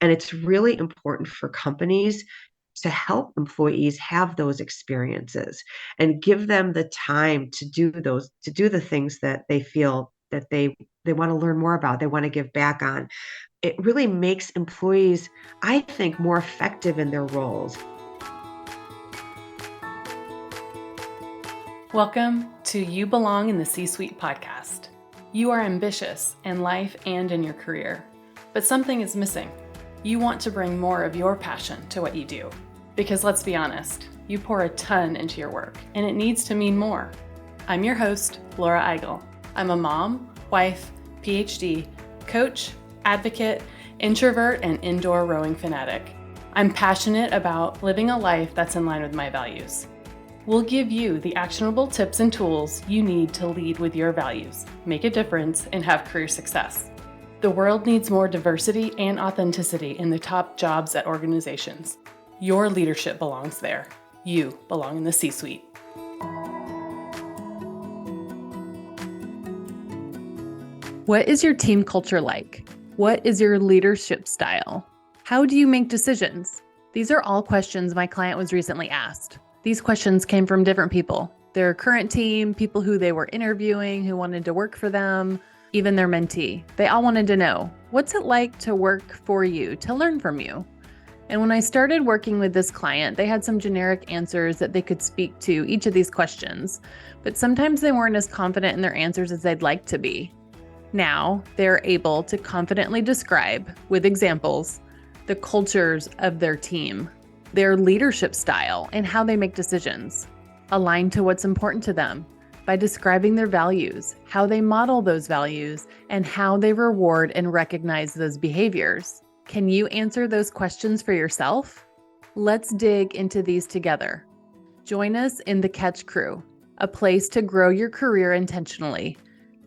And it's really important for companies to help employees have those experiences and give them the time to do the things that they feel that they want to learn more about, they want to give back on. It really makes employees, I think, more effective in their roles. Welcome to You Belong in the C-Suite podcast. You are ambitious in life and in your career, but something is missing. You want to bring more of your passion to what you do. Because let's be honest, you pour a ton into your work, and it needs to mean more. I'm your host, Laura Eigel. I'm a mom, wife, PhD, coach, advocate, introvert, and indoor rowing fanatic. I'm passionate about living a life that's in line with my values. We'll give you the actionable tips and tools you need to lead with your values, make a difference, and have career success. The world needs more diversity and authenticity in the top jobs at organizations. Your leadership belongs there. You belong in the C-Suite. What is your team culture like? What is your leadership style? How do you make decisions? These are all questions my client was recently asked. These questions came from different people, their current team, people who they were interviewing, who wanted to work for them, even their mentee. They all wanted to know, what's it like to work for you, to learn from you? And when I started working with this client, they had some generic answers that they could speak to each of these questions, but sometimes they weren't as confident in their answers as they'd like to be. Now, they're able to confidently describe, with examples, the cultures of their team, their leadership style, and how they make decisions, aligned to what's important to them by describing their values, how they model those values, and how they reward and recognize those behaviors. Can you answer those questions for yourself? Let's dig into these together. Join us in the Catch Crew, a place to grow your career intentionally,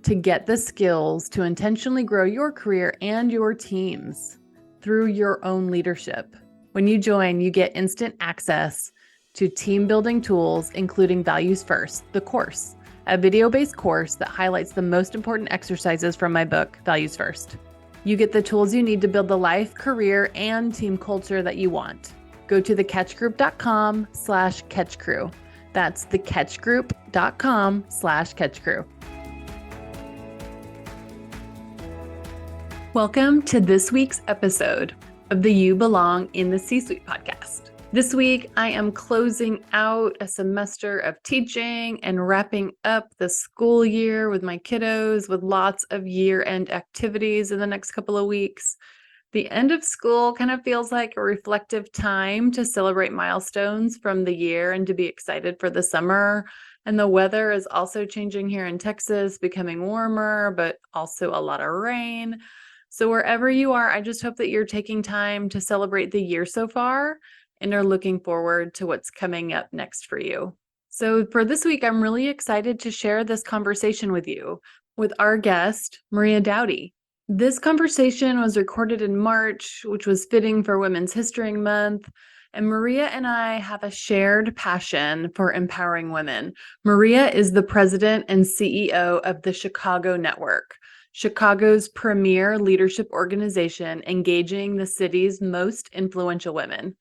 to get the skills to intentionally grow your career and your teams through your own leadership. When you join, you get instant access to team building tools, including Values First, the course, a video-based course that highlights the most important exercises from my book, Values First. You get the tools you need to build the life, career, and team culture that you want. Go to thecatchgroup.com/catchcrew. That's thecatchgroup.com/catchcrew. Welcome to this week's episode of the You Belong in the C-Suite podcast. This week, I am closing out a semester of teaching and wrapping up the school year with my kiddos with lots of year-end activities in the next couple of weeks. The end of school kind of feels like a reflective time to celebrate milestones from the year and to be excited for the summer. And the weather is also changing here in Texas, becoming warmer, but also a lot of rain. So wherever you are, I just hope that you're taking time to celebrate the year so far and are looking forward to what's coming up next for you. So for this week, I'm really excited to share this conversation with you with our guest, Maria Doughty. This conversation was recorded in March, which was fitting for Women's History Month. And Maria and I have a shared passion for empowering women. Maria is the president and CEO of the Chicago Network, Chicago's premier leadership organization engaging the city's most influential women.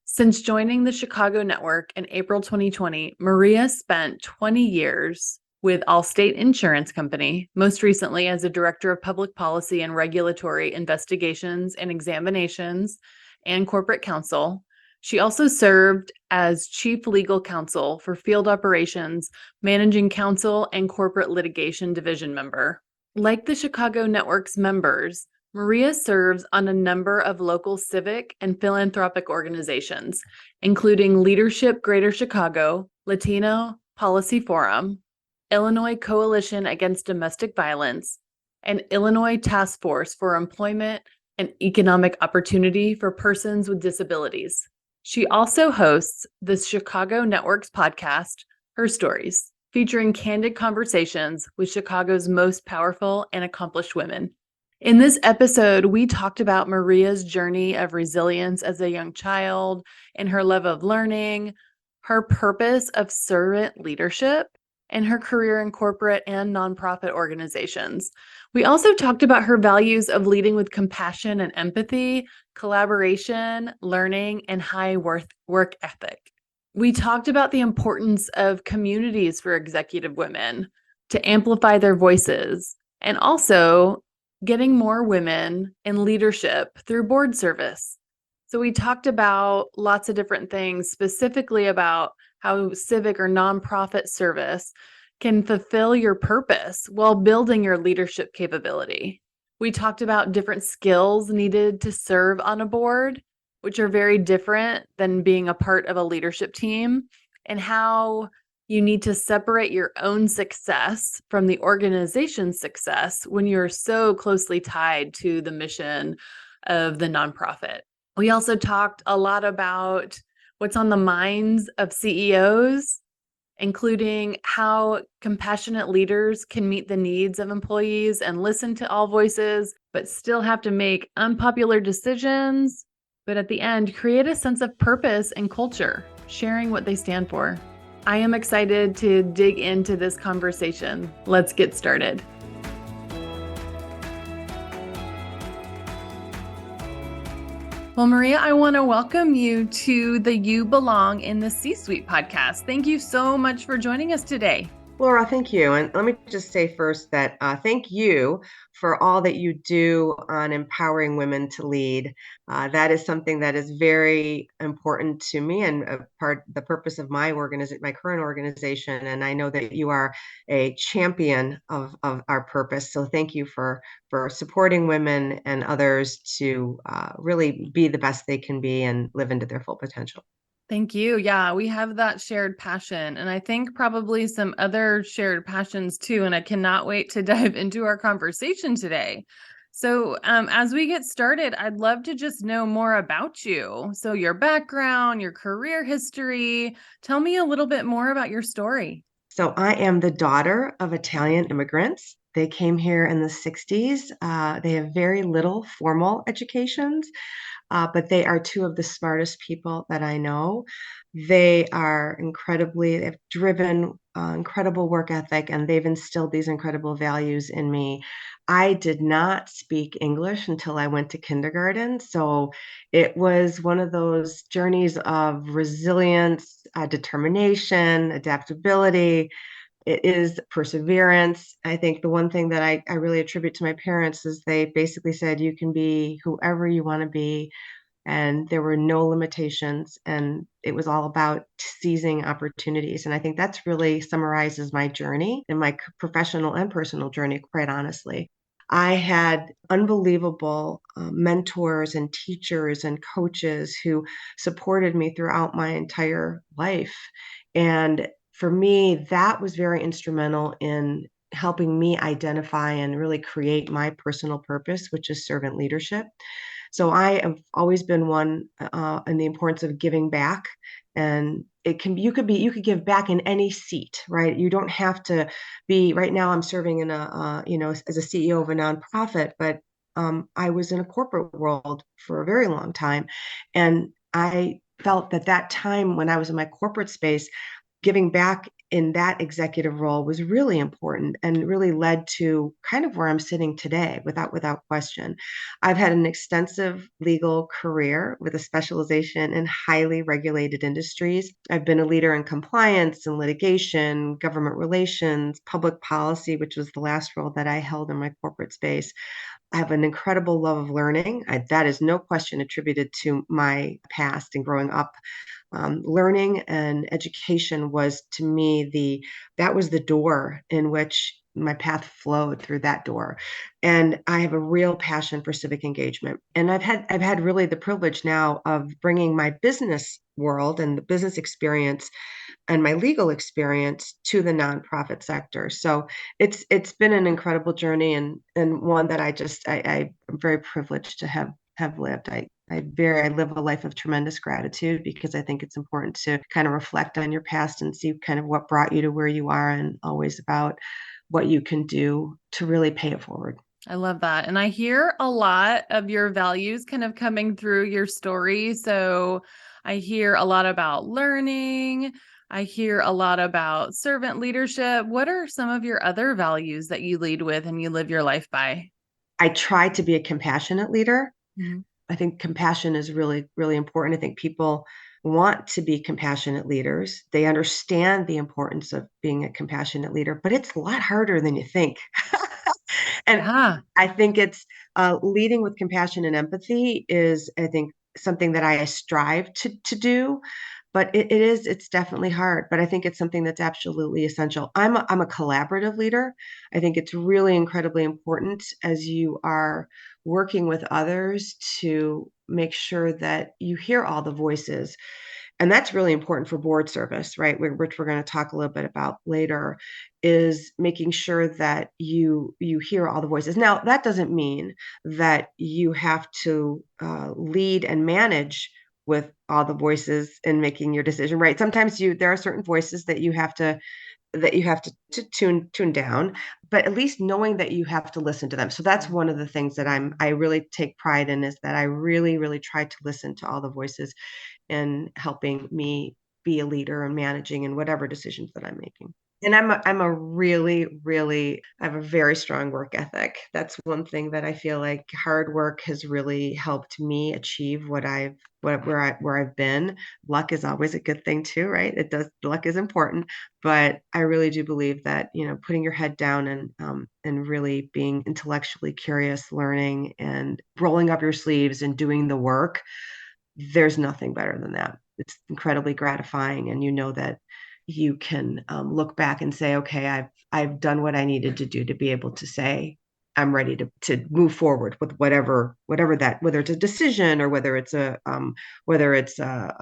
Since joining the Chicago Network in April 2020, Maria spent 20 years with Allstate Insurance Company, most recently as a director of public policy and regulatory investigations and examinations and corporate counsel. She also served as chief legal counsel for field operations, managing counsel, and corporate litigation division member. Like the Chicago Network's members, Maria serves on a number of local civic and philanthropic organizations, including Leadership Greater Chicago, Latino Policy Forum, Illinois Coalition Against Domestic Violence, and Illinois Task Force for Employment and Economic Opportunity for Persons with Disabilities. She also hosts the Chicago Network's podcast, Her Stories, featuring candid conversations with Chicago's most powerful and accomplished women. In this episode, we talked about Maria's journey of resilience as a young child and her love of learning, her purpose of servant leadership, and her career in corporate and nonprofit organizations. We also talked about her values of leading with compassion and empathy, collaboration, learning, and high work ethic. We talked about the importance of communities for executive women to amplify their voices, and also getting more women in leadership through board service. So we talked about lots of different things, specifically about how civic or nonprofit service can fulfill your purpose while building your leadership capability. We talked about different skills needed to serve on a board, which are very different than being a part of a leadership team, and how you need to separate your own success from the organization's success when you're so closely tied to the mission of the nonprofit. We also talked a lot about what's on the minds of CEOs, including how compassionate leaders can meet the needs of employees and listen to all voices, but still have to make unpopular decisions. But at the end, create a sense of purpose and culture, sharing what they stand for. I am excited to dig into this conversation. Let's get started. Well, Maria, I want to welcome you to the You Belong in the C-Suite podcast. Thank you so much for joining us today. Laura, thank you. And let me just say first that thank you for all that you do on empowering women to lead. That is something that is very important to me and the purpose of my current organization. And I know that you are a champion of our purpose. So thank you for supporting women and others to really be the best they can be and live into their full potential. Thank you. Yeah, we have that shared passion, and I think probably some other shared passions too. And I cannot wait to dive into our conversation today. So, as we get started, I'd love to just know more about you. So, your background, your career history. Tell me a little bit more about your story. So I am the daughter of Italian immigrants. They came here in the 60s. They have very little formal educations, but they are two of the smartest people that I know. They have driven incredible work ethic, and they've instilled these incredible values in me. I did not speak English until I went to kindergarten. So it was one of those journeys of resilience, determination, adaptability. It is perseverance. I think the one thing that I really attribute to my parents is they basically said, you can be whoever you want to be, and there were no limitations, and it was all about seizing opportunities. And I think that's really summarizes my journey and my professional and personal journey, quite honestly. I had unbelievable mentors and teachers and coaches who supported me throughout my entire life. And for me, that was very instrumental in helping me identify and really create my personal purpose, which is servant leadership. So I have always been one in the importance of giving back, and you could give back in any seat, right? You don't have to be. Right now, I'm serving in as a CEO of a nonprofit, but I was in a corporate world for a very long time, and I felt that time when I was in my corporate space, giving back in that executive role was really important and really led to kind of where I'm sitting today without question. I've had an extensive legal career with a specialization in highly regulated industries. I've been a leader in compliance and litigation, government relations, public policy, which was the last role that I held in my corporate space. I have an incredible love of learning. That is no question attributed to my past and growing up. Learning and education was to me that was the door in which my path flowed through that door. And I have a real passion for civic engagement. And I've had really the privilege now of bringing my business world and the business experience and my legal experience to the nonprofit sector. So it's been an incredible journey, and one that I'm very privileged to have lived. I live a life of tremendous gratitude because I think it's important to kind of reflect on your past and see kind of what brought you to where you are, and always about what you can do to really pay it forward. I love that. And I hear a lot of your values kind of coming through your story. So I hear a lot about learning, I hear a lot about servant leadership. What are some of your other values that you lead with and you live your life by? I try to be a compassionate leader. Mhm. I think compassion is really, really important. I think people want to be compassionate leaders. They understand the importance of being a compassionate leader, but it's a lot harder than you think. And Yeah. I think it's leading with compassion and empathy is, I think, something that I strive to do. But it's definitely hard. But I think it's something that's absolutely essential. I'm a collaborative leader. I think it's really incredibly important as you are working with others to make sure that you hear all the voices. And that's really important for board service, right? Which we're going to talk a little bit about later, is making sure that you hear all the voices. Now, that doesn't mean that you have to lead and manage with all the voices in making your decision, right? Sometimes there are certain voices that you have to tune down, but at least knowing that you have to listen to them. So that's one of the things that I really take pride in, is that I really, really try to listen to all the voices in helping me be a leader and managing in whatever decisions that I'm making. And I'm a really, really, I have a very strong work ethic. That's one thing that I feel like hard work has really helped me achieve where I've been. Luck is always a good thing too, right? Luck is important, but I really do believe that, putting your head down and really being intellectually curious, learning and rolling up your sleeves and doing the work, there's nothing better than that. It's incredibly gratifying, and you know that you can look back and say, okay, I've done what I needed to do to be able to say I'm ready to move forward with whatever that, whether it's a decision or whether it's a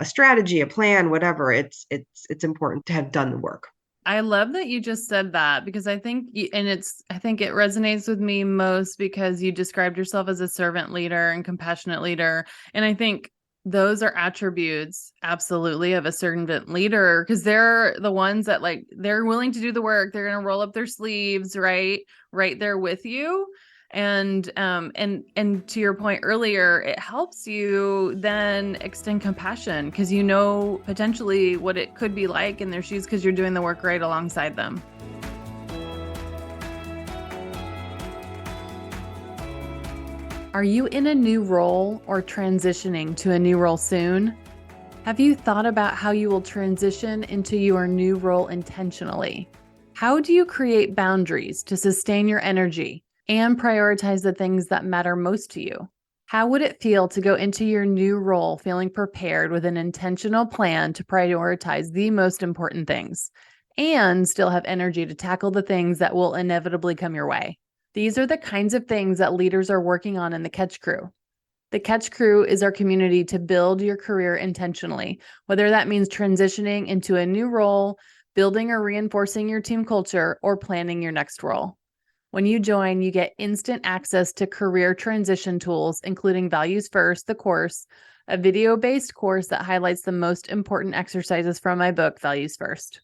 strategy, a plan, whatever. It's important to have done the work. I love that you just said that because I think it resonates with me most because you described yourself as a servant leader and compassionate leader. And I think those are attributes absolutely of a servant leader because they're the ones that they're willing to do the work. They're going to roll up their sleeves, right there with you. And to your point earlier, it helps you then extend compassion because you know potentially what it could be like in their shoes because you're doing the work right alongside them. Are you in a new role or transitioning to a new role soon? Have you thought about how you will transition into your new role intentionally? How do you create boundaries to sustain your energy and prioritize the things that matter most to you? How would it feel to go into your new role feeling prepared with an intentional plan to prioritize the most important things and still have energy to tackle the things that will inevitably come your way? These are the kinds of things that leaders are working on in the Catch Crew. The Catch Crew is our community to build your career intentionally, whether that means transitioning into a new role, building or reinforcing your team culture, or planning your next role. When you join, you get instant access to career transition tools, including Values First, the course, a video-based course that highlights the most important exercises from my book, Values First.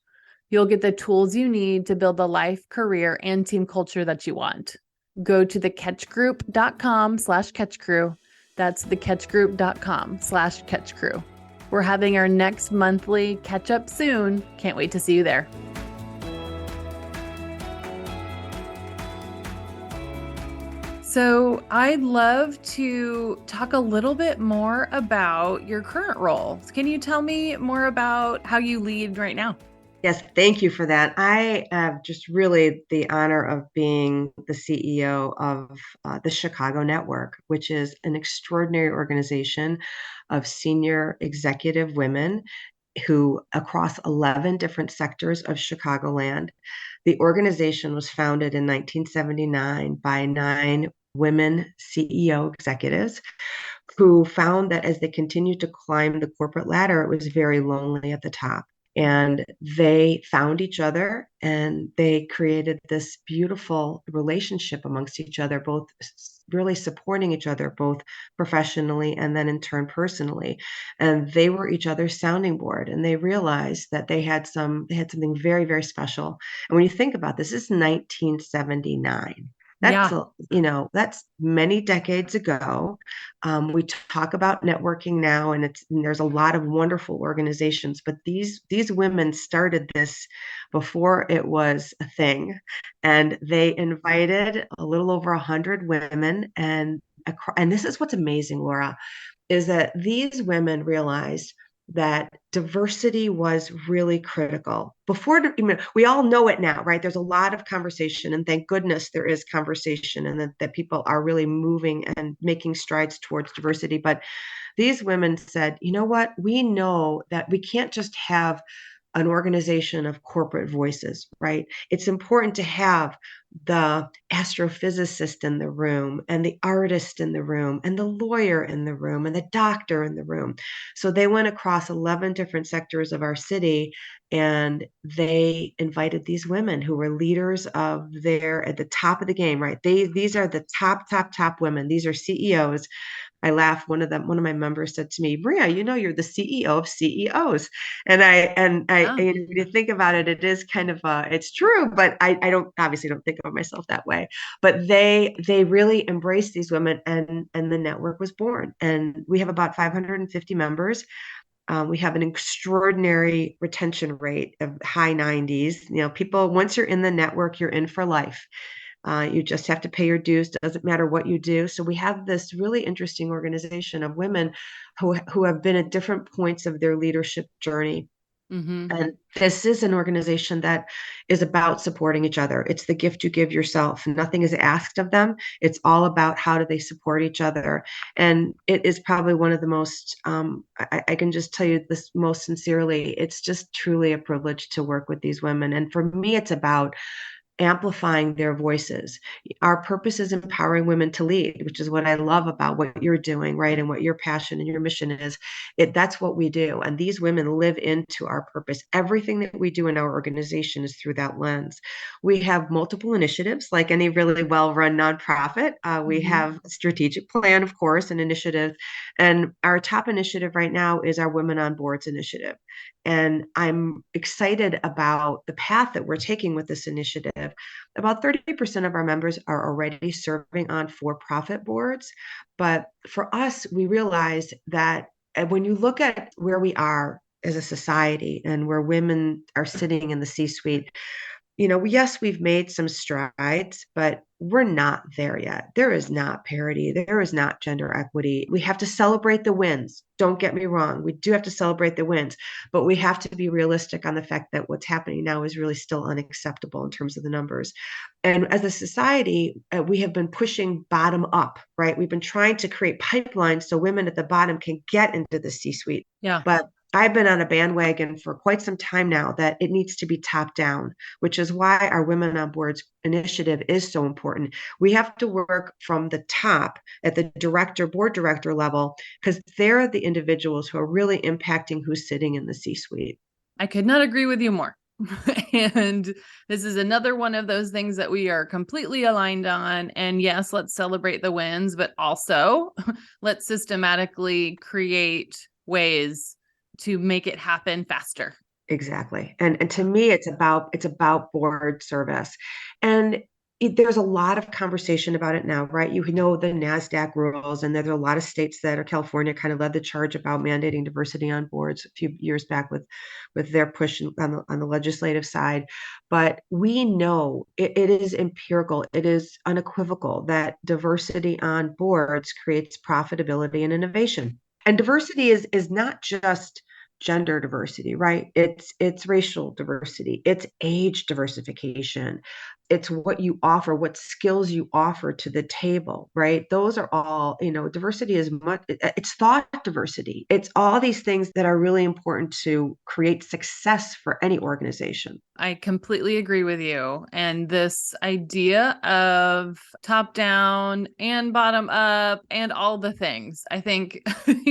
You'll get the tools you need to build the life, career, and team culture that you want. Go to thecatchgroup.com/catchcrew. That's thecatchgroup.com/catchcrew. We're having our next monthly catch up soon. Can't wait to see you there. So I'd love to talk a little bit more about your current role. Can you tell me more about how you lead right now? Yes, thank you for that. I have just really the honor of being the CEO of the Chicago Network, which is an extraordinary organization of senior executive women who across 11 different sectors of Chicagoland. The organization was founded in 1979 by 9 women CEO executives who found that as they continued to climb the corporate ladder, it was very lonely at the top. And they found each other and they created this beautiful relationship amongst each other, both really supporting each other, both professionally and then in turn personally. And they were each other's sounding board. And they realized that they had something very, very special. And when you think about this is 1979. Yeah. That's many decades ago. We talk about networking now, and there's a lot of wonderful organizations, but these women started this before it was a thing, and they invited a little over 100 women, and this is what's amazing, Laura, is that these women realized that diversity was really critical. We all know it now, right? There's a lot of conversation, and thank goodness there is conversation, and that people are really moving and making strides towards diversity. But these women said, you know what? We know that we can't just have an organization of corporate voices, right? It's important to have the astrophysicist in the room, and the artist in the room, and the lawyer in the room, and the doctor in the room. So they went across 11 different sectors of our city, and they invited these women who were leaders at the top of the game, right? These are the top women. These are CEOs. I laugh. One of my members said to me, Maria, you're the CEO of CEOs. Yeah. And if you think about it, it is kind of, it's true, but I don't obviously don't think of myself that way. But they really embraced these women, and the network was born. And we have about 550 members. We have an extraordinary retention rate of high 90s. People, once you're in the network, you're in for life. You just have to pay your dues. Doesn't matter what you do. So we have this really interesting organization of women who have been at different points of their leadership journey. Mm-hmm. And this is an organization that is about supporting each other. It's the gift you give yourself. Nothing is asked of them. It's all about how do they support each other. And it is probably one of the most, I can just tell you this most sincerely, it's just truly a privilege to work with these women. And for me, it's about amplifying their voices. Our purpose is empowering women to lead, which is what I love about what you're doing, right? And what your passion and your mission is. That's what we do. And these women live into our purpose. Everything that we do in our organization is through that lens. We have multiple initiatives, like any really well-run nonprofit. We Mm-hmm. have a strategic plan, of course, an initiative. And our top initiative right now is our Women on Boards initiative. And I'm excited about the path that we're taking with this initiative. About 30% of our members are already serving on for-profit boards. But for us, we realize that when you look at where we are as a society and where women are sitting in the C-suite, yes, we've made some strides, but we're not there yet. There is not parity. There is not gender equity. We have to celebrate the wins. Don't get me wrong. We do have to celebrate the wins, but we have to be realistic on the fact that what's happening now is really still unacceptable in terms of the numbers. And as a society, we have been pushing bottom up, right? We've been trying to create pipelines so women at the bottom can get into the C-suite. Yeah. But I've been on a bandwagon for quite some time now that it needs to be top down, which is why our Women on Boards initiative is so important. We have to work from the top at the board director level, because they're the individuals who are really impacting who's sitting in the C-suite. I could not agree with you more. And this is another one of those things that we are completely aligned on. And yes, let's celebrate the wins, but also let's systematically create ways to make it happen faster. Exactly. And to me, it's about board service. And there's a lot of conversation about it now, right? You know the NASDAQ rules, and there's a lot of states that, or California kind of led the charge about mandating diversity on boards a few years back with their push on the legislative side. But we know it is empirical, it is unequivocal that diversity on boards creates profitability and innovation. And diversity is not just gender diversity, right? It's racial diversity, it's age diversification, it's what you offer, what skills you offer to the table, right? Those are all, diversity is much, it's thought diversity. It's all these things that are really important to create success for any organization. I completely agree with you. And this idea of top down and bottom up and all the things, I think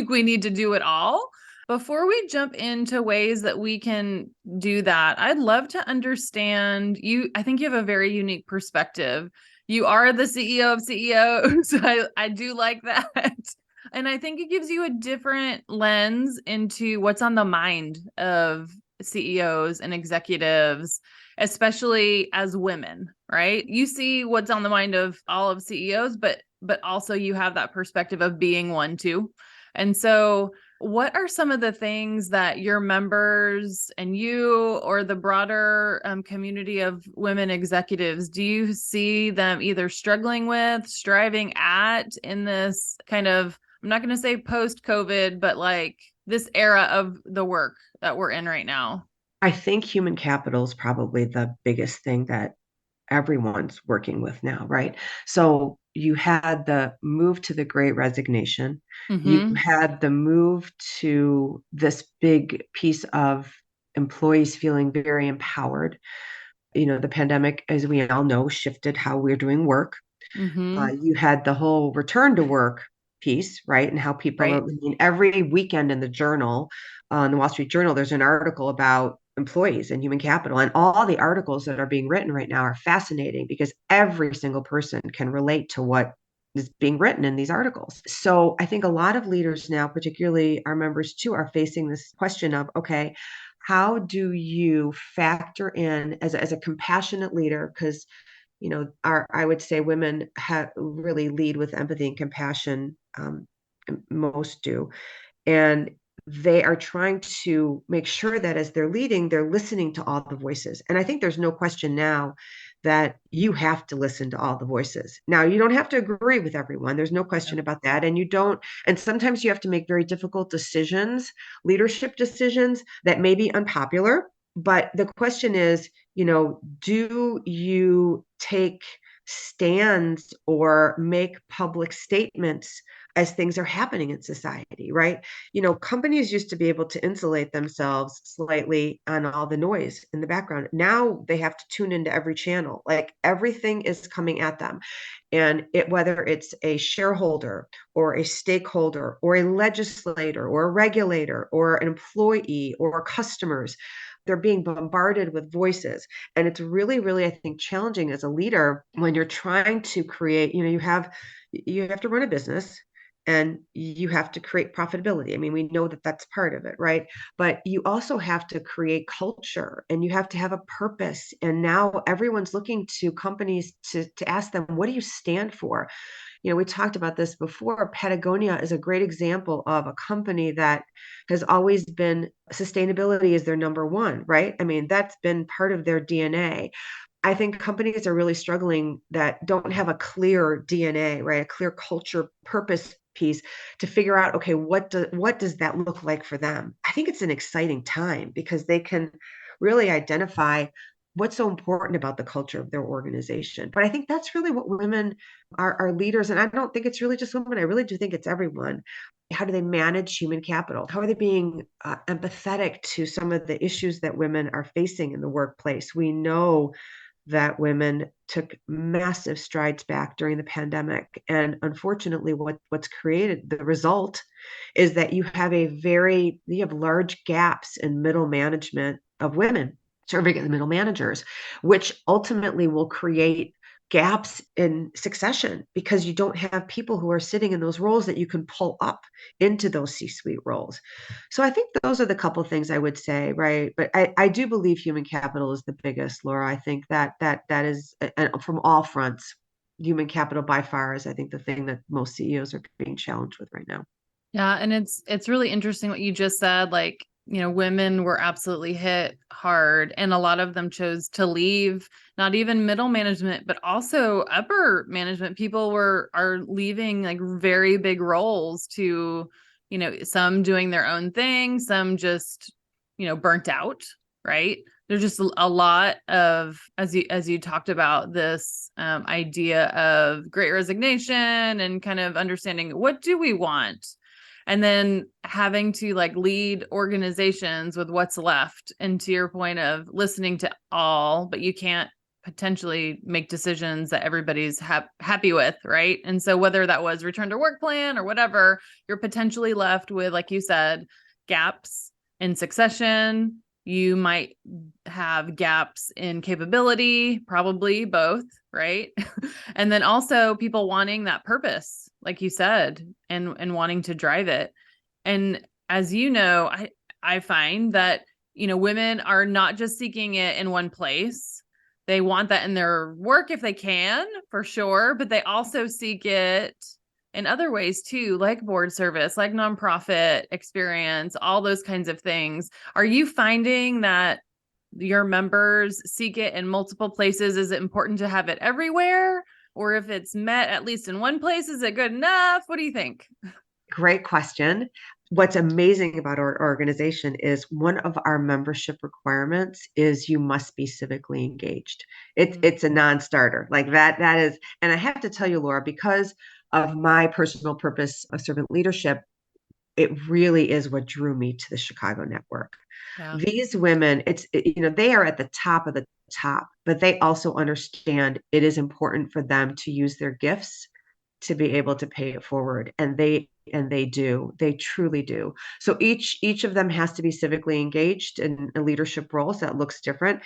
we need to do it all. Before we jump into ways that we can do that, I'd love to understand you. I think you have a very unique perspective. You are the CEO of CEOs. I do like that. And I think it gives you a different lens into what's on the mind of CEOs and executives, especially as women. right? You see what's on the mind of all of CEOs, but also you have that perspective of being one too. And so what are some of the things that your members and you or the broader community of women executives, do you see them either struggling with, striving at in this kind of, I'm not going to say post-COVID, but like this era of the work that we're in right now? I think human capital is probably the biggest thing that everyone's working with now, right? So you had the move to the great resignation. You Mm-hmm. had the move to this big piece of employees feeling very empowered. The pandemic, as we all know, shifted how we're doing work. Mm-hmm. You had the whole return to work piece, right? And how people are, Right. I mean, every weekend in the journal, in the Wall Street Journal, there's an article about employees and human capital. And all the articles that are being written right now are fascinating because every single person can relate to what is being written in these articles. So I think a lot of leaders now, particularly our members too, are facing this question of, okay, how do you factor in as a compassionate leader? Because I would say women really lead with empathy and compassion. Most do, and they are trying to make sure that as they're leading, they're listening to all the voices. And I think there's no question now that you have to listen to all the voices. Now, you don't have to agree with everyone. There's no question about that. And you don't, and sometimes you have to make very difficult decisions, leadership decisions that may be unpopular. But the question is, do you take stands or make public statements as things are happening in society, right? Companies used to be able to insulate themselves slightly on all the noise in the background. Now they have to tune into every channel. Like everything is coming at them. And whether it's a shareholder or a stakeholder or a legislator or a regulator or an employee or customers, they're being bombarded with voices. And it's really, really, I think, challenging as a leader when you're trying to create, you have to run a business and you have to create profitability. I mean, we know that that's part of it, right? But you also have to create culture and you have to have a purpose. And now everyone's looking to companies to ask them, what do you stand for? We talked about this before. Patagonia is a great example of a company that has always been sustainability is their number one, right? I mean, that's been part of their DNA. I think companies are really struggling that don't have a clear DNA, right? A clear culture purpose piece to figure out, okay, what does that look like for them? I think it's an exciting time because they can really identify what's so important about the culture of their organization. But I think that's really what women are leaders. And I don't think it's really just women. I really do think it's everyone. How do they manage human capital? How are they being empathetic to some of the issues that women are facing in the workplace? We know that women took massive strides back during the pandemic. And unfortunately, what's created the result is that you have large gaps in middle management of women serving as middle managers, which ultimately will create gaps in succession because you don't have people who are sitting in those roles that you can pull up into those C-suite roles. So I think those are the couple things I would say, right? But I do believe human capital is the biggest, Laura. I think that is from all fronts. Human capital by far is, I think, the thing that most CEOs are being challenged with right now. Yeah, and it's really interesting what you just said. Like, women were absolutely hit hard, and a lot of them chose to leave, not even middle management, but also upper management. People are leaving like very big roles to, some doing their own thing, some just, burnt out, right? There's just a lot of, as you talked about, this idea of great resignation and kind of understanding what do we want, and then having to like lead organizations with what's left. And to your point of listening to all, but you can't potentially make decisions that everybody's happy with, right? And so whether that was return to work plan or whatever, you're potentially left with, like you said, gaps in succession. You might have gaps in capability, probably both, right? And then also people wanting that purpose, like you said, and wanting to drive it. And as you know, I find that, women are not just seeking it in one place. they want that in their work if they can, for sure, but they also seek it in other ways too, like board service, like nonprofit experience, all those kinds of things. Are you finding that your members seek it in multiple places? Is it important to have it everywhere? Or if it's met at least in one place, is it good enough? What do you think? Great question. What's amazing about our organization is one of our membership requirements is you must be civically engaged. It's a non-starter. Like that is, and I have to tell you, Laura, because of my personal purpose of servant leadership, it really is what drew me to the Chicago network. Yeah. These women, they are at the top of the top, but they also understand it is important for them to use their gifts to be able to pay it forward, and they do, they truly do. So each of them has to be civically engaged in a leadership role, so that looks different.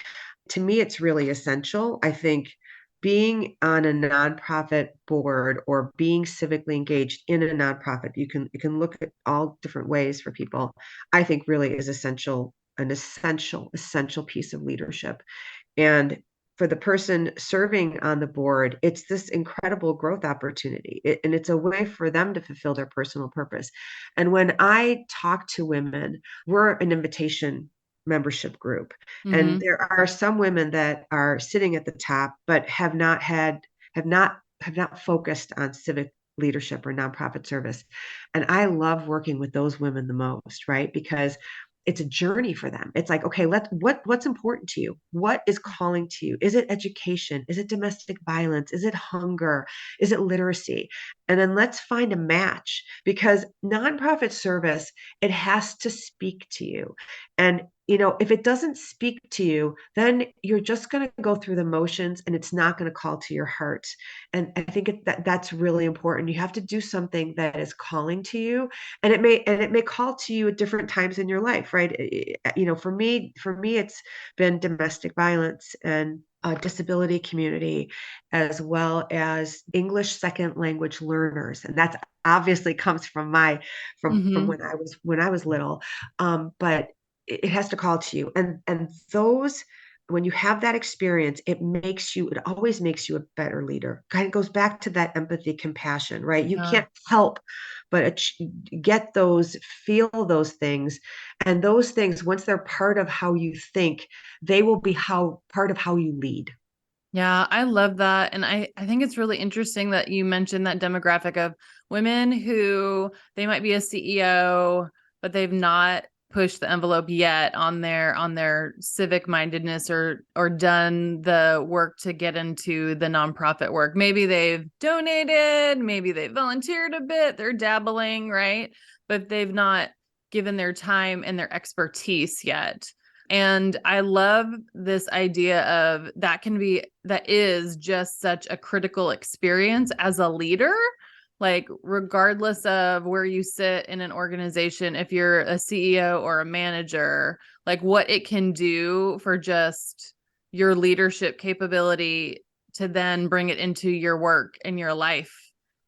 To me, it's really essential. I think being on a nonprofit board or being civically engaged in a nonprofit, you can look at all different ways for people. I think really is essential, an essential piece of leadership. And for the person serving on the board, it's this incredible growth opportunity. And it's a way for them to fulfill their personal purpose. And when I talk to women, we're an invitation membership group. And Mm-hmm. there are some women that are sitting at the top, but have not focused on civic leadership or nonprofit service. And I love working with those women the most, right? Because it's a journey for them. It's like, okay, what's important to you? What is calling to you? Is it education? Is it domestic violence? Is it hunger? Is it literacy? And then let's find a match, because nonprofit service, it has to speak to you. And if it doesn't speak to you, then you're just going to go through the motions and it's not going to call to your heart. And I think that's really important. You have to do something that is calling to you, and it may call to you at different times in your life, right? For me it's been domestic violence and disability community, as well as English second language learners, and that's obviously comes from my from Mm-hmm. when I was little. But it has to call to you, and those, when you have that experience, it always makes you a better leader. Kind of goes back to that empathy, compassion, right? You Yeah. can't help but get those, feel those things. And those things, once they're part of how you think, they will be part of how you lead. Yeah, I love that. And I think it's really interesting that you mentioned that demographic of women who they might be a CEO, but they've not pushed the envelope yet on their civic mindedness or done the work to get into the nonprofit work. Maybe they've donated, maybe they volunteered a bit, they're dabbling, right? But they've not given their time and their expertise yet. And I love this idea of that is just such a critical experience as a leader. Like, regardless of where you sit in an organization, if you're a CEO or a manager, like what it can do for just your leadership capability to then bring it into your work and your life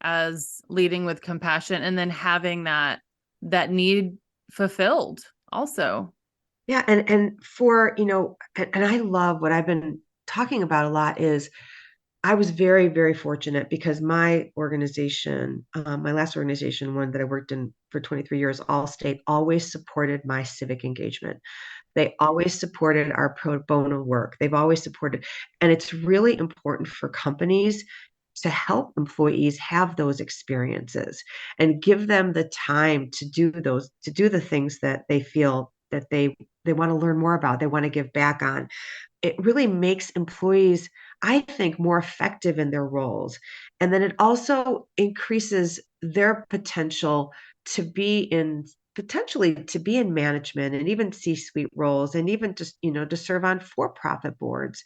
as leading with compassion and then having that need fulfilled also. Yeah, and for and I love what I've been talking about a lot is I was very, very fortunate because my organization, my last organization, one that I worked in for 23 years, Allstate, always supported my civic engagement. They always supported our pro bono work. They've always supported, and it's really important for companies to help employees have those experiences and give them the time to do the things that they feel that they want to learn more about, they want to give back on. It really makes employees, I think, more effective in their roles. And then it also increases their potentially to be in management and even C-suite roles, and even just, to serve on for-profit boards.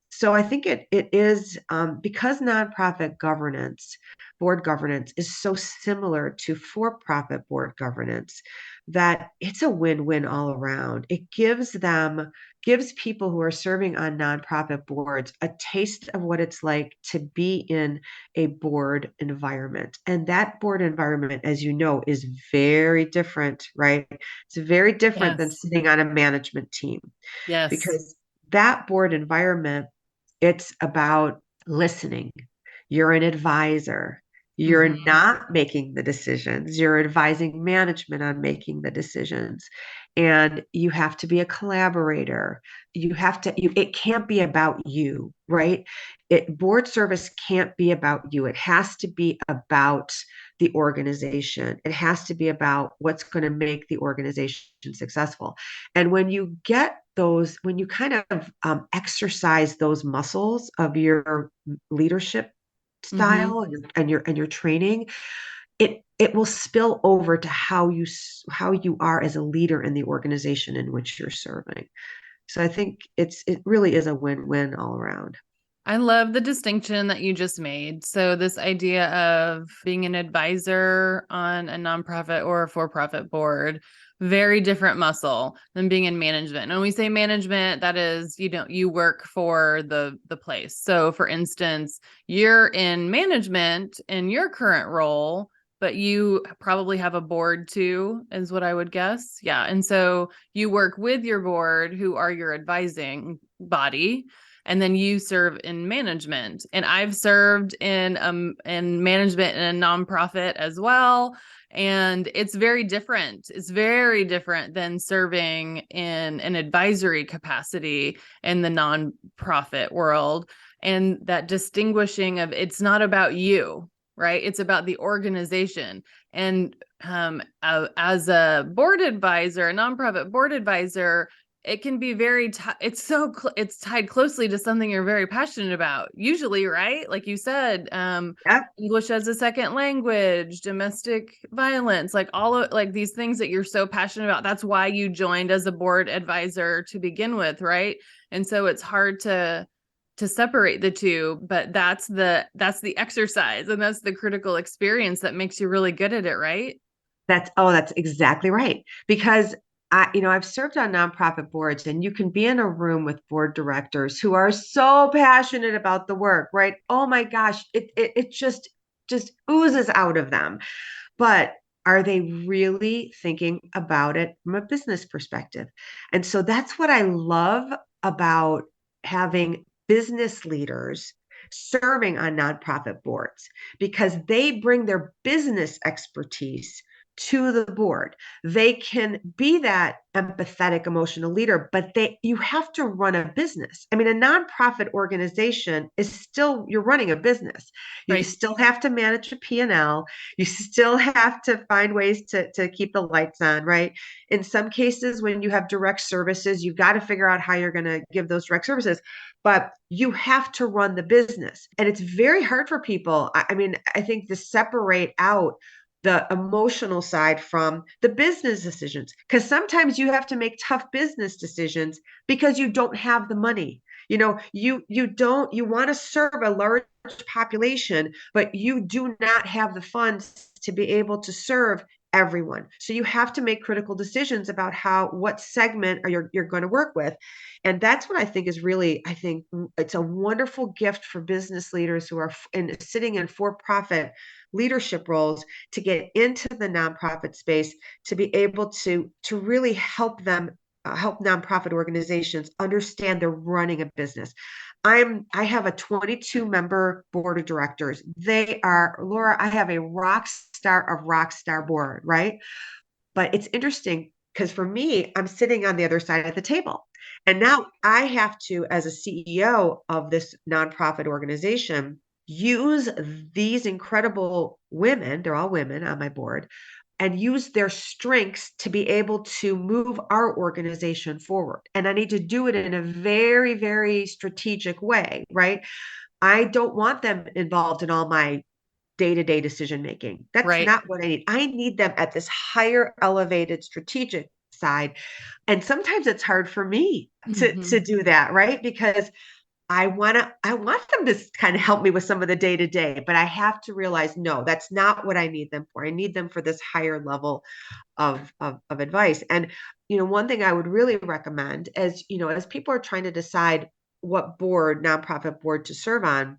So I think it is, because nonprofit governance, board governance is so similar to for-profit board governance, that it's a win-win all around. It gives people who are serving on nonprofit boards a taste of what it's like to be in a board environment. And that board environment, as you know, is very different, right? It's very different than Yes. sitting on a management team, Yes. because that board environment It's about listening. You're an advisor. You're Hmm. not making the decisions. You're advising management on making the decisions. And you have to be a collaborator. It can't be about you, right? Board service can't be about you. It has to be about the organization. It has to be about what's going to make the organization successful. And when you kind of exercise those muscles of your leadership Hmm. style and your training, it will spill over to how you are as a leader in the organization in which you're serving. So I think it really is a win-win all around. I love the distinction that you just made. So, this idea of being an advisor on a nonprofit or a for profit board, very different muscle than being in management. And when we say management, that is, you work for the place. So, for instance, you're in management in your current role, but you probably have a board too, is what I would guess. Yeah. And so you work with your board, who are your advising body, and then you serve in management. And I've served in management in a nonprofit as well, and it's very different. It's very different than serving in an advisory capacity in the nonprofit world. And that distinguishing of, it's not about you, right? It's about the organization. And as a board advisor, a nonprofit board advisor, it can be it's tied closely to something you're very passionate about, usually, right? Like you said, Yep. English as a second language, domestic violence, like all of like these things that you're so passionate about. That's why you joined as a board advisor to begin with, right? And so it's hard to separate the two, but that's the exercise, and that's the critical experience that makes you really good at it, right? That's exactly right. Because I've served on nonprofit boards, and you can be in a room with board directors who are so passionate about the work, right? Oh my gosh, it just oozes out of them. But are they really thinking about it from a business perspective? And so that's what I love about having business leaders serving on nonprofit boards, because they bring their business expertise to the board. They can be that empathetic emotional leader, but you have to run a business. I mean, a nonprofit organization is still, you're running a business. You Right. still have to manage a P&L. You still have to find ways to keep the lights on, right? In some cases, when you have direct services, you've got to figure out how you're going to give those direct services, but you have to run the business. And it's very hard for people. I mean, I think to separate out the emotional side from the business decisions, because sometimes you have to make tough business decisions because you don't have the money. You want to serve a large population, but you do not have the funds to be able to serve everyone. So you have to make critical decisions about what segment you're going to work with. And that's what I think is really, I think it's a wonderful gift for business leaders who are sitting in for-profit leadership roles, to get into the nonprofit space, to be able to really help nonprofit organizations understand they're running a business. I have a 22 member board of directors. They are, Laura, I have a rock star of rock star board, right? But it's interesting because for me, I'm sitting on the other side of the table. And now I have to, as a CEO of this nonprofit organization, use these incredible women, they're all women on my board, and use their strengths to be able to move our organization forward. And I need to do it in a very, very strategic way, right? I don't want them involved in all my day-to-day decision making. That's Right. not what I need. I need them at this higher elevated strategic side. And sometimes it's hard for me to Hmm. do that, right? Because I want them to kind of help me with some of the day to day, but I have to realize, no, that's not what I need them for. I need them for this higher level of advice. And one thing I would really recommend, as people are trying to decide what nonprofit board to serve on,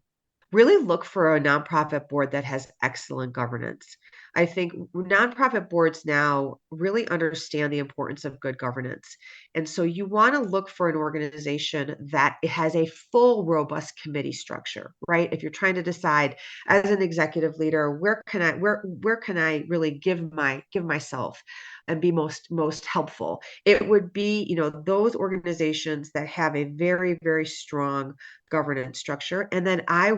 really look for a nonprofit board that has excellent governance. I think nonprofit boards now really understand the importance of good governance. And so you want to look for an organization that has a full, robust committee structure, right? If you're trying to decide as an executive leader, where can I really give myself and be most helpful? It would be, those organizations that have a very, very strong governance structure. And then I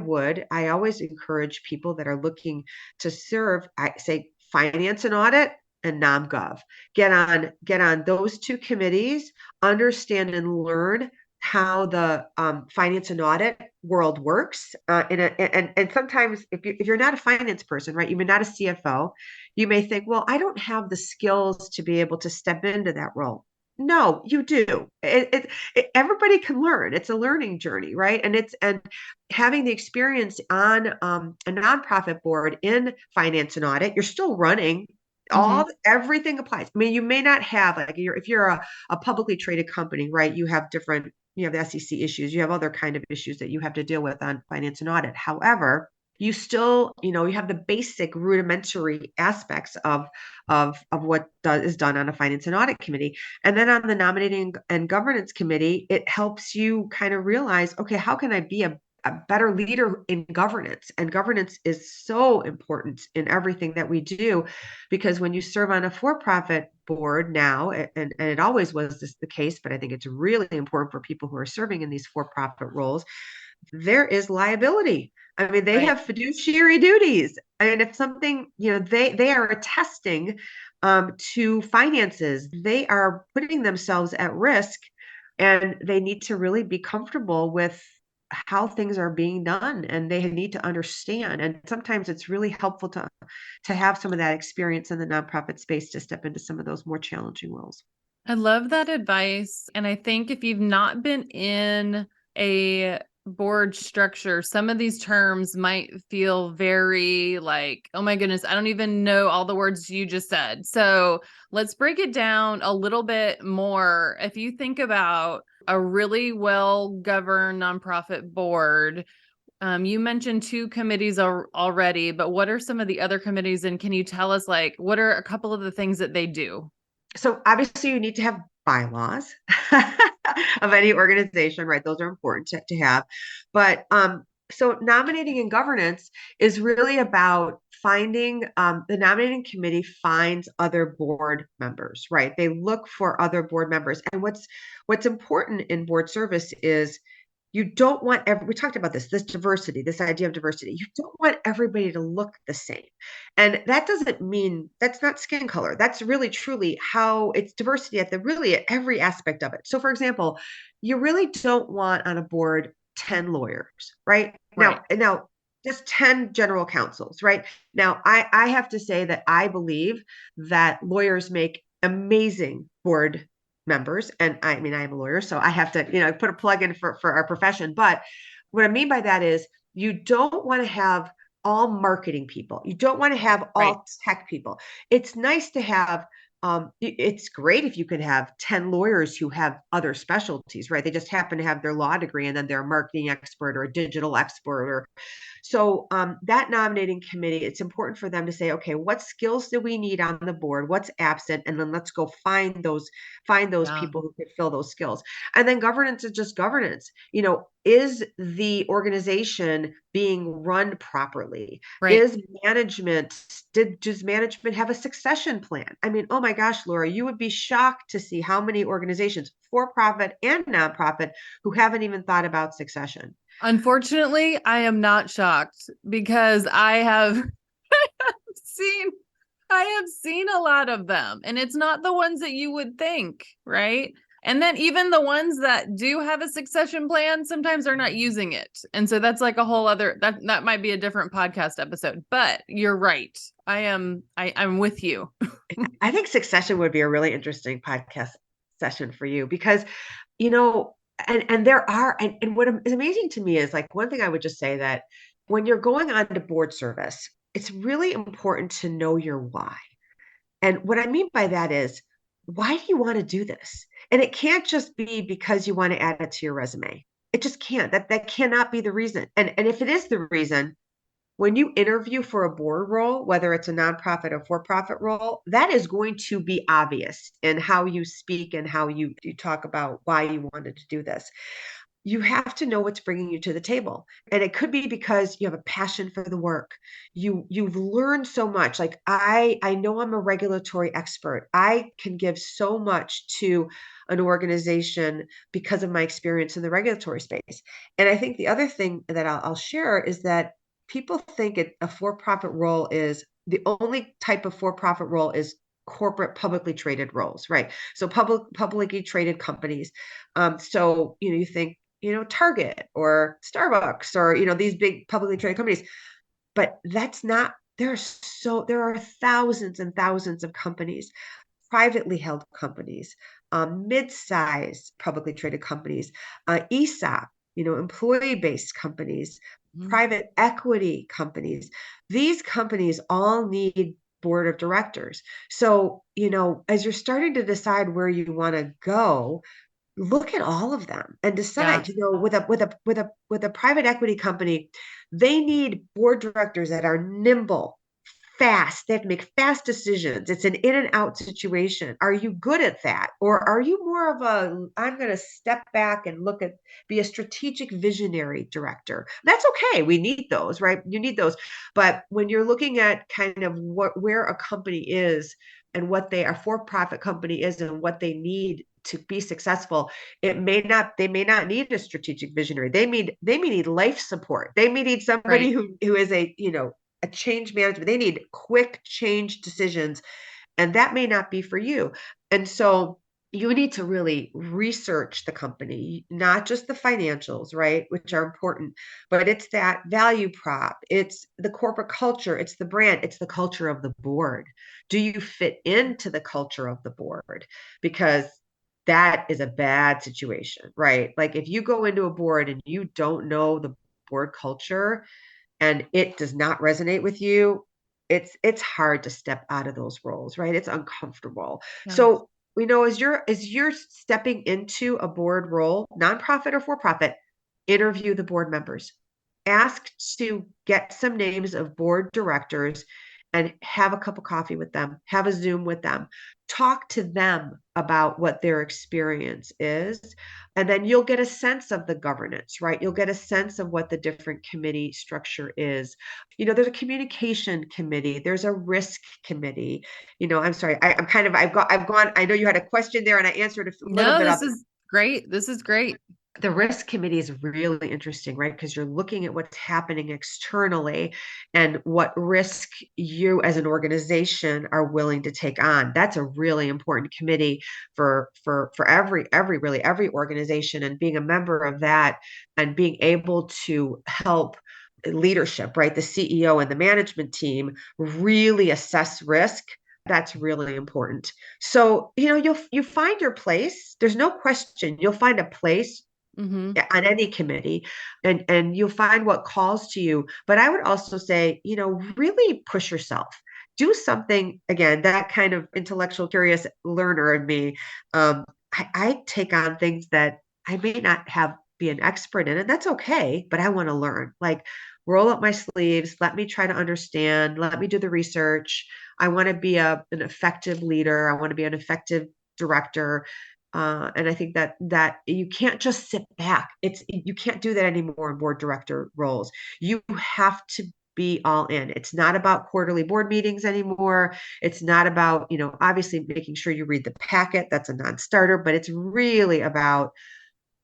always encourage people that are looking to serve, I say finance and audit and NomGov. Get on those two committees, understand and learn how the finance and audit world works. And sometimes if you're not a finance person, right, you're not a CFO, you may think, well, I don't have the skills to be able to step into that role. No, you do. Everybody can learn. It's a learning journey, right? And having the experience on a nonprofit board in finance and audit, you're still running. Hmm. Everything applies. I mean, you may not have like if you're a publicly traded company, right? You have the SEC issues, you have other kind of issues that you have to deal with on finance and audit. However, you still, you have the basic rudimentary aspects of what is done on a finance and audit committee. And then on the nominating and governance committee, it helps you kind of realize, okay, how can I be a better leader in governance? And governance is so important in everything that we do, because when you serve on a for-profit board now, and it always was the case, but I think it's really important for people who are serving in these for-profit roles, there is liability. I mean, they Right. have fiduciary duties. And if something, they are attesting to finances, they are putting themselves at risk, and they need to really be comfortable with how things are being done, and they need to understand. And sometimes it's really helpful to have some of that experience in the nonprofit space to step into some of those more challenging roles. I love that advice. And I think if you've not been in a board structure, some of these terms might feel very like, oh my goodness, I don't even know all the words you just said. So let's break it down a little bit more. If you think about a really well governed nonprofit board, you mentioned two committees already, but what are some of the other committees? And can you tell us, like, what are a couple of the things that they do? So obviously you need to have bylaws of any organization, right? Those are important to have. But so nominating and governance is really about finding the nominating committee finds other board members, right? They look for other board members. And what's important in board service is you don't want we talked about this diversity, this idea of diversity. You don't want everybody to look the same. And that doesn't mean that's not skin color. That's really truly how it's diversity at every aspect of it. So for example, you really don't want on a board 10 lawyers, right? Right. Now just 10 general counsels, right? Now I have to say that I believe that lawyers make amazing board members. And I mean, I am a lawyer, so I have to, put a plug in for our profession. But what I mean by that is you don't want to have all marketing people. You don't want to have Right. all tech people. It's nice to have, it's great if you could have 10 lawyers who have other specialties, right? They just happen to have their law degree and then they're a marketing expert or a digital expert or so that nominating committee, it's important for them to say, okay, what skills do we need on the board? What's absent? And then let's go find those Yeah. people who could fill those skills. And then governance is just governance. Is the organization being run properly? Right. Is management, does management have a succession plan? I mean, oh my gosh, Laura, you would be shocked to see how many organizations, for profit and nonprofit, who haven't even thought about succession. Unfortunately, I am not shocked because I have seen a lot of them, and it's not the ones that you would think, right? And then even the ones that do have a succession plan sometimes are not using it. And so that's like a whole other that might be a different podcast episode. But you're right. I'm with you. I think succession would be a really interesting podcast session for you because, you know, and there are, and what is amazing to me is like one thing I would just say that when you're going on to board service, it's really important to know your why. And what I mean by that is, why do you want to do this? And it can't just be because you want to add it to your resume. It just can't. That cannot be the reason. And if it is the reason, when you interview for a board role, whether it's a nonprofit or for-profit role, that is going to be obvious in how you speak and how you talk about why you wanted to do this. You have to know what's bringing you to the table, and it could be because you have a passion for the work. You've learned so much. Like I know I'm a regulatory expert. I can give so much to an organization because of my experience in the regulatory space. And I think the other thing that I'll share is that people think a for-profit role is the only type of for-profit role is corporate publicly traded roles, right? So publicly traded companies. So you think Target or Starbucks or these big publicly traded companies, but that's not. There are thousands and thousands of companies, privately held companies, mid-sized publicly traded companies, ESOP, employee-based companies, Mhm. private equity companies. These companies all need board of directors. So, as you're starting to decide where you want to go, look at all of them and Yeah. decide, with a private equity company, they need board directors that are nimble, fast. They have to make fast decisions. It's an in and out situation. Are you good at that? Or are you more of I'm going to step back and be a strategic visionary director? That's okay. We need those, right? You need those. But when you're looking at kind of where a company is and what a for-profit company is and what they need to be successful, they may not need a strategic visionary. They may need life support. They may need somebody Right. who is a change management. They need quick change decisions, and that may not be for you. And so you need to really research the company, not just the financials, right, which are important, but it's that value prop, it's the corporate culture, it's the brand, it's the culture of the board. Do you fit into the culture of the board? Because that is a bad situation, right? Like if you go into a board and you don't know the board culture, and it does not resonate with you, it's hard to step out of those roles, right? It's uncomfortable. Yeah. So, as you're stepping into a board role, nonprofit or for profit, interview the board members. Ask to get some names of board directors and have a cup of coffee with them, have a Zoom with them, talk to them about what their experience is, and then you'll get a sense of the governance, right? You'll get a sense of what the different committee structure is. There's a communication committee, there's a risk committee. I'm sorry, I've gone, I know you had a question there and I answered a little No, bit of this it. is great. This is great. The risk committee is really interesting, right? Because you're looking at what's happening externally and what risk you as an organization are willing to take on. That's a really important committee for every organization, and being a member of that and being able to help leadership, right? The CEO and the management team really assess risk. That's really important. So, you find your place. There's no question. You'll find a place Hmm. on any committee, and you'll find what calls to you. But I would also say, really push yourself. Do something. Again, that kind of intellectual curious learner in me, I take on things that I may not have be an expert in, and that's okay, but I want to learn. Like, roll up my sleeves, let me try to understand, let me do the research. I want to be an effective leader. I want to be an effective director. And I think that you can't just sit back. You can't do that anymore in board director roles. You have to be all in. It's not about quarterly board meetings anymore. It's not about, obviously making sure you read the packet. That's a non-starter, but it's really about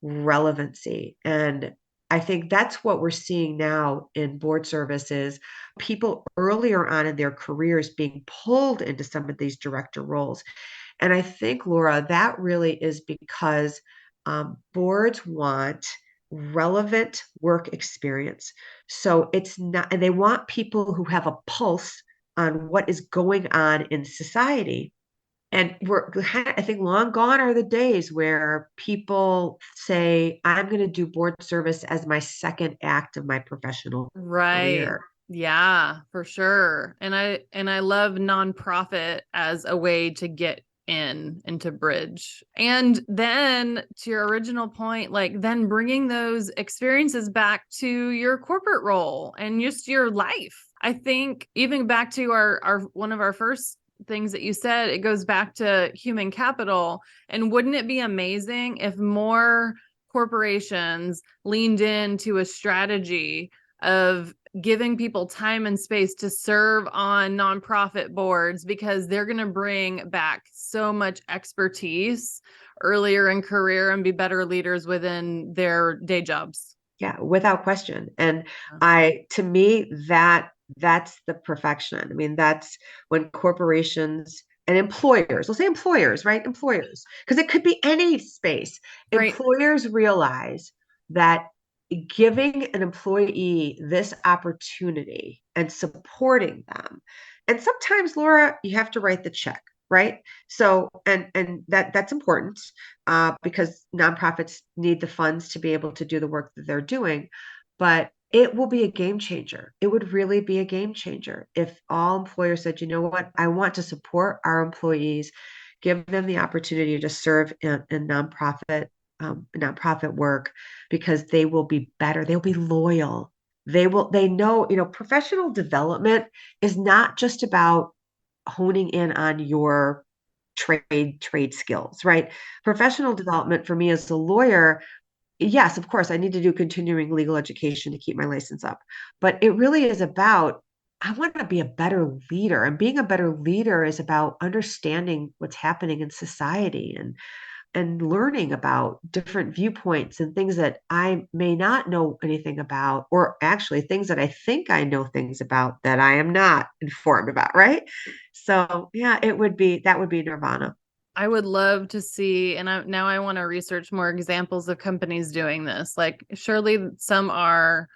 relevancy. And I think that's what we're seeing now in board services. People earlier on in their careers being pulled into some of these director roles. And I think, Laura, that really is because boards want relevant work experience. So it's not, and they want people who have a pulse on what is going on in society. And I think long gone are the days where people say, I'm going to do board service as my second act of my professional Right. career. Yeah, for sure. And I love nonprofit as a way to get in and to bridge. And then to your original point, like then bringing those experiences back to your corporate role and just your life. I think even back to our one of our first things that you said, it goes back to human capital. And wouldn't it be amazing if more corporations leaned into a strategy of giving people time and space to serve on nonprofit boards, because they're going to bring back so much expertise earlier in career and be better leaders within their day jobs. Yeah, without question. And Yeah. to me, that's the perfection. I mean, that's when corporations and employers, we'll say employers, right? Employers, because it could be any space. Right. Employers realize that giving an employee this opportunity and supporting them. And sometimes, Laura, you have to write the check, right? So, and that's important because nonprofits need the funds to be able to do the work that they're doing. But it will be a game changer. It would really be a game changer if all employers said, you know what, I want to support our employees, give them the opportunity to serve in nonprofit work, because they will be better. They'll be loyal. They know, professional development is not just about honing in on your trade skills, right? Professional development for me as a lawyer, yes, of course, I need to do continuing legal education to keep my license up. But it really is about, I want to be a better leader. And being a better leader is about understanding what's happening in society and learning about different viewpoints and things that I may not know anything about, or actually things that I think I know things about that I am not informed about, right? So yeah, that would be nirvana. I would love to see, and now I want to research more examples of companies doing this. Like, surely some are,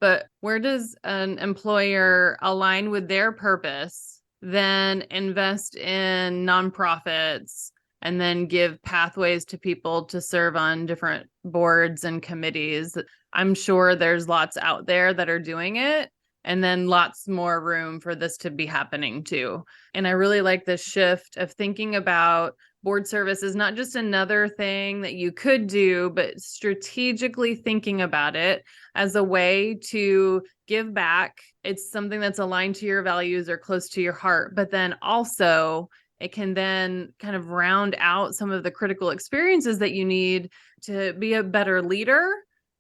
but where does an employer align with their purpose, then invest in nonprofits, and then give pathways to people to serve on different boards and committees? I'm sure there's lots out there that are doing it, and then lots more room for this to be happening too. And I really like this shift of thinking about board service is not just another thing that you could do, but strategically thinking about it as a way to give back. It's something that's aligned to your values or close to your heart, but then also it can then kind of round out some of the critical experiences that you need to be a better leader.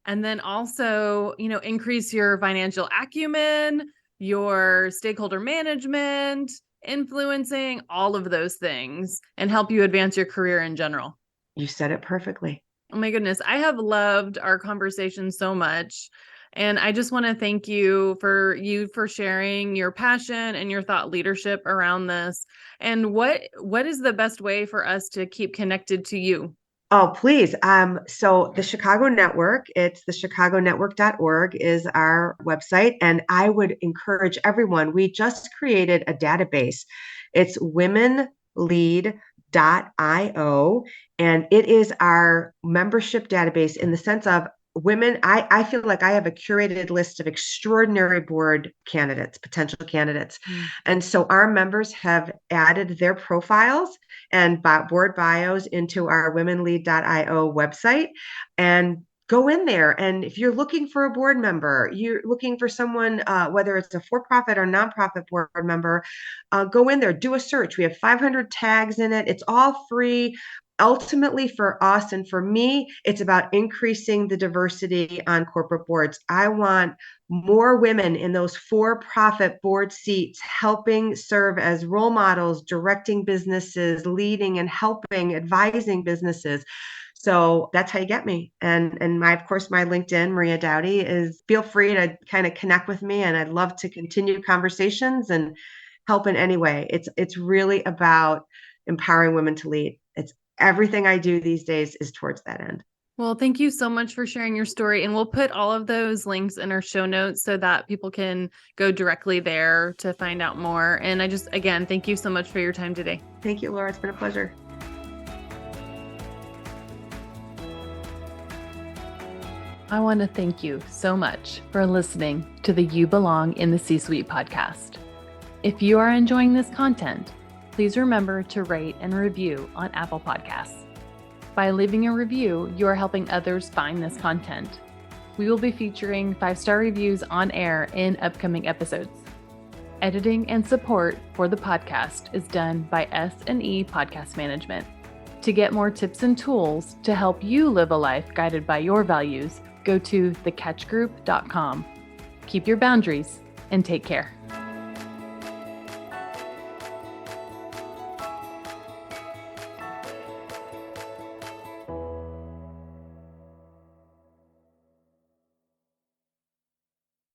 And then also, increase your financial acumen, your stakeholder management, influencing, all of those things, and help you advance your career in general. You said it perfectly. Oh my goodness. I have loved our conversation so much. And I just want to thank you for sharing your passion and your thought leadership around this. And what is the best way for us to keep connected to you? Oh, please. So the Chicago Network, it's the chicagonetwork.org is our website. And I would encourage everyone, we just created a database. It's womenlead.io. And it is our membership database in the sense of women. I feel like I have a curated list of extraordinary board candidates, potential candidates. And so our members have added their profiles and board bios into our womenlead.io website, and go in there. And if you're looking for a board member, you're looking for someone, whether it's a for-profit or nonprofit board member, go in there, do a search. We have 500 tags in it. It's all free. Ultimately, for us and for me, it's about increasing the diversity on corporate boards. I want more women in those for-profit board seats, helping serve as role models, directing businesses, leading and helping, advising businesses. So that's how you get me. And my, of course, my LinkedIn, Maria Doughty, is, feel free to kind of connect with me, and I'd love to continue conversations and help in any way. It's really about empowering women to lead. It's everything I do these days is towards that end. Well, thank you so much for sharing your story. And we'll put all of those links in our show notes so that people can go directly there to find out more. And again, thank you so much for your time today. Thank you, Laura. It's been a pleasure. I want to thank you so much for listening to the You Belong in the C-Suite podcast. If you are enjoying this content, please remember to rate and review on Apple Podcasts. By leaving a review, you are helping others find this content. We will be featuring 5-star reviews on air in upcoming episodes. Editing and support for the podcast is done by S&E Podcast Management. To get more tips and tools to help you live a life guided by your values, go to thecatchgroup.com. Keep your boundaries and take care.